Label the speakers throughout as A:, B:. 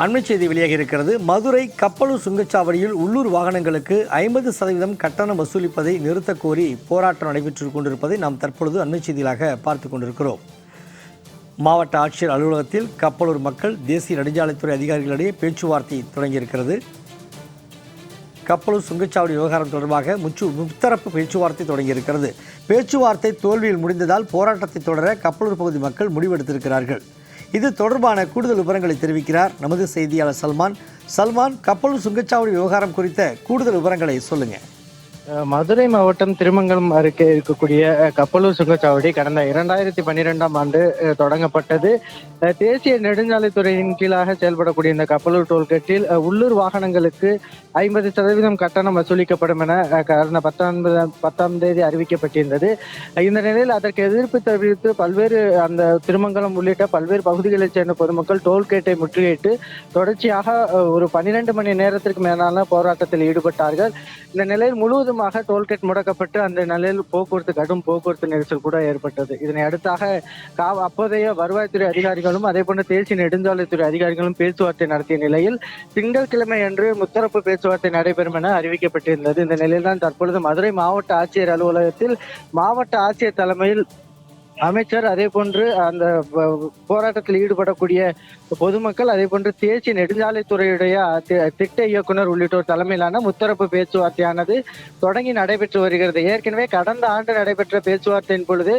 A: அண்மை செய்தி வெளியாக இருக்கிறது. மதுரை கப்பலூர் சுங்கச்சாவடியில் உள்ளூர் வாகனங்களுக்கு 50% கட்டணம் வசூலிப்பதை நிறுத்தக் கோரி போராட்டம் நடைபெற்று கொண்டிருப்பதை நாம் தற்பொழுது அண்மை செய்திகளாக பார்த்து கொண்டிருக்கிறோம். மாவட்ட ஆட்சியர் அலுவலகத்தில் கப்பலூர் மக்கள் தேசிய நெடுஞ்சாலைத்துறை அதிகாரிகளிடையே பேச்சுவார்த்தை தொடங்கியிருக்கிறது. கப்பலூர் சுங்கச்சாவடி விவகாரம் தொடர்பாக முத்தரப்பு பேச்சுவார்த்தை தொடங்கியிருக்கிறது. பேச்சுவார்த்தை தோல்வியில் முடிந்ததால் போராட்டத்தை தொடர கப்பலூர் பகுதி மக்கள் முடிவெடுத்திருக்கிறார்கள். இது தொடர்பான கூடுதல் விவரங்களை தெரிவிக்கிறார் நமது செய்தியாளர் சல்மான். கப்பலூர் சுங்கச்சாவடி விவகாரம் குறித்த கூடுதல் விவரங்களை சொல்லுங்க.
B: மதுரை மாவட்டம் திருமங்கலம் அருகே இருக்கக்கூடிய கப்பலூர் சுங்கச்சாவடி கடந்த 2012ஆம் ஆண்டு தொடங்கப்பட்டது. தேசிய நெடுஞ்சாலைத்துறையின் கீழாக செயல்படக்கூடிய இந்த கப்பலூர் டோல்கேட்டில் உள்ளூர் வாகனங்களுக்கு 50% கட்டணம் வசூலிக்கப்படும் என கடந்த 10ஆம் தேதி அறிவிக்கப்பட்டிருந்தது. இந்த நிலையில் அதற்கு எதிர்ப்பு தெரிவித்து பல்வேறு அந்த திருமங்கலம் உள்ளிட்ட பல்வேறு பகுதிகளைச் சேர்ந்த பொதுமக்கள் டோல்கேட்டை முற்றுகையிட்டு தொடர்ச்சியாக ஒரு 12 மணி நேரத்திற்கு மேலான போராட்டத்தில் ஈடுபட்டார்கள். இந்த நிலையில் முழுவதுமாக டோல்கேட் முடக்கப்பட்டு அந்த நிலையில் கடும் போக்குவரத்து நெரிசல் கூட ஏற்பட்டது. இதனை அடுத்தாக அப்போதைய வருவாய்த்துறை அதிகாரிகளும் அதே போன்ற தேசிய நெடுஞ்சாலைத்துறை அதிகாரிகளும் பேச்சுவார்த்தை நடத்திய நிலையில் திங்கட்கிழமை அன்று முத்தரப்பு பேச்சுவார்த்தை நடைபெறும் என அறிவிக்கப்பட்டிருந்தது. இந்த நிலையில் தான் தற்பொழுது மதுரை மாவட்ட ஆட்சியர் அலுவலகத்தில் மாவட்ட ஆட்சியர் தலைமையில் அமைச்சர், அதே போன்று அந்த போராட்டத்தில் ஈடுபடக்கூடிய பொதுமக்கள், அதே போன்று தேசிய நெடுஞ்சாலைத்துறையுடைய திட்ட இயக்குனர் உள்ளிட்டோர் தலைமையிலான முத்தரப்பு பேச்சுவார்த்தையானது தொடங்கி நடைபெற்று வருகிறது. ஏற்கனவே கடந்த ஆண்டு நடைபெற்ற பேச்சுவார்த்தையின் பொழுது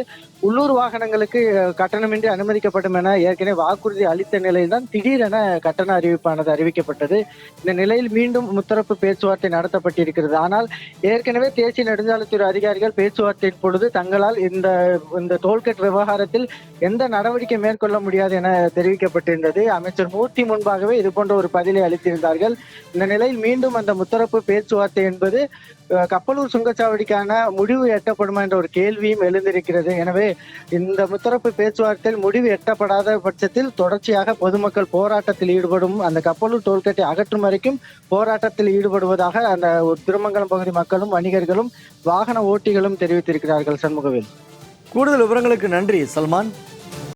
B: உள்ளூர் வாகனங்களுக்கு கட்டணமின்றி அனுமதிக்கப்படும் என ஏற்கனவே வாக்குறுதி அளித்த நிலையில்தான் திடீரென கட்டண அறிவிப்பானது அறிவிக்கப்பட்டது. இந்த நிலையில் மீண்டும் முத்தரப்பு பேச்சுவார்த்தை நடத்தப்பட்டிருக்கிறது. ஆனால் ஏற்கனவே தேசிய நெடுஞ்சாலைத்துறை அதிகாரிகள் பேச்சுவார்த்தையின் பொழுது தங்களால் இந்த டோல்கேட் விவகாரத்தில் எந்த நடவடிக்கை மேற்கொள்ள முடியாது என தெரிவிக்கப்பட்டிருந்தது. அமைச்சர் மூர்த்தி முன்பாகவே இது போன்ற ஒரு பதிலை அளித்திருந்தார்கள். இந்த நிலையில் மீண்டும் அந்த முத்தரப்பு பேச்சுவார்த்தை என்பது கப்பலூர் சுங்கச்சாவடிக்கான முடிவு எட்டப்படுமா என்ற ஒரு கேள்வியும் எழுந்திருக்கிறது. எனவே இந்த முத்தரப்பு பேச்சுவார்த்தையில் முடிவு எட்டப்படாத பட்சத்தில் தொடர்ச்சியாக பொதுமக்கள் போராட்டத்தில் ஈடுபடும், அந்த கப்பலூர் டோல்கேட்டை அகற்றும் வரைக்கும் போராட்டத்தில் ஈடுபடுவதாக அந்த திருமங்கலம் பகுதி மக்களும் வணிகர்களும் வாகன ஓட்டிகளும் தெரிவித்திருக்கிறார்கள். சண்முகவேல்,
A: கூடுதல் விவரங்களுக்கு நன்றி சல்மான்.